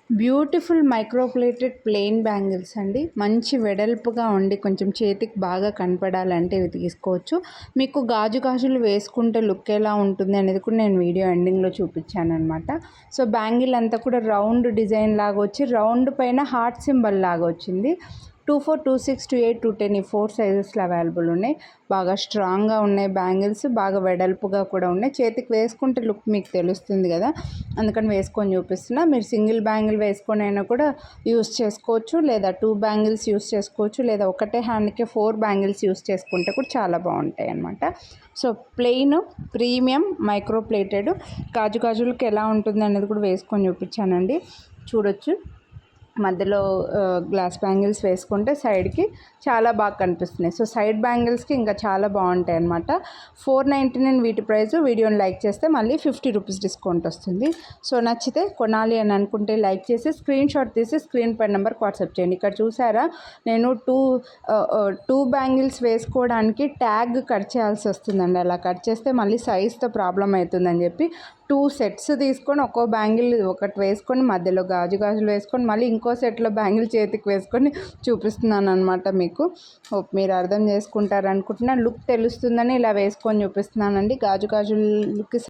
Beautiful microplated plain bangles అండి. మంచి వెడల్పుగా ఉండి కొంచెం చేతికి బాగా కనపడాలంటే ఇవి తీసుకోవచ్చు. మీకు గాజులు వేసుకుంటే లుక్ ఎలా ఉంటుంది అనేది కూడా నేను వీడియో ఎండింగ్లో చూపించాను అనమాట. సో బ్యాంగిల్ అంతా కూడా రౌండ్ డిజైన్ లాగా వచ్చి రౌండ్ పైన హార్ట్ సింబల్ లాగా వచ్చింది. 24, 26, 28, 210 ఈ 4 సైజెస్లో అవైలబుల్ ఉన్నాయి. బాగా స్ట్రాంగ్గా ఉన్నాయి బ్యాంగిల్స్, బాగా వెడల్పుగా కూడా ఉన్నాయి. చేతికి వేసుకుంటే లుక్ మీకు తెలుస్తుంది కదా, అందుకని వేసుకొని చూపిస్తున్నా. మీరు సింగిల్ బ్యాంగిల్ వేసుకొని అయినా కూడా యూస్ చేసుకోవచ్చు, లేదా 2 బ్యాంగిల్స్ యూస్ చేసుకోవచ్చు, లేదా ఒకటే హ్యాండ్కే 4 బ్యాంగిల్స్ యూస్ చేసుకుంటే కూడా చాలా బాగుంటాయి అన్నమాట. So plain premium micro plated గాజులకి ఎలా ఉంటుంది అనేది కూడా వేసుకొని చూపించానండి. చూడొచ్చు, మధ్యలో గ్లాస్ బ్యాంగిల్స్ వేసుకుంటే సైడ్కి చాలా బాగా కనిపిస్తున్నాయి. సో సైడ్ బ్యాంగిల్స్కి ఇంకా చాలా బాగుంటాయి అన్నమాట. 499 వీటి ప్రైస్. వీడియోని లైక్ చేస్తే మళ్ళీ 50 రూపీస్ డిస్కౌంట్ వస్తుంది. సో నచ్చితే కొనాలి అని అనుకుంటే లైక్ చేసి స్క్రీన్ షాట్ తీసి స్క్రీన్ పై నెంబర్కి వాట్సాప్ చేయండి. ఇక్కడ చూసారా, నేను టూ బ్యాంగిల్స్ వేసుకోవడానికి ట్యాగ్ కట్ చేయాల్సి వస్తుందండి. అలా కట్ చేస్తే మళ్ళీ సైజ్తో ప్రాబ్లం అవుతుందని చెప్పి 2 సెట్స్ తీసుకొని ఒక్కో బ్యాంగిల్ ఒకటి వేసుకొని మధ్యలో గాజులు వేసుకొని మళ్ళీ ఇంకో సెట్లో బ్యాంగిల్ చేతికి వేసుకొని చూపిస్తున్నాను అనమాట. మీకు మీరు అర్థం చేసుకుంటారు అనుకుంటున్నా. లుక్ తెలుస్తుందని ఇలా వేసుకొని చూపిస్తున్నానండి. గాజులకి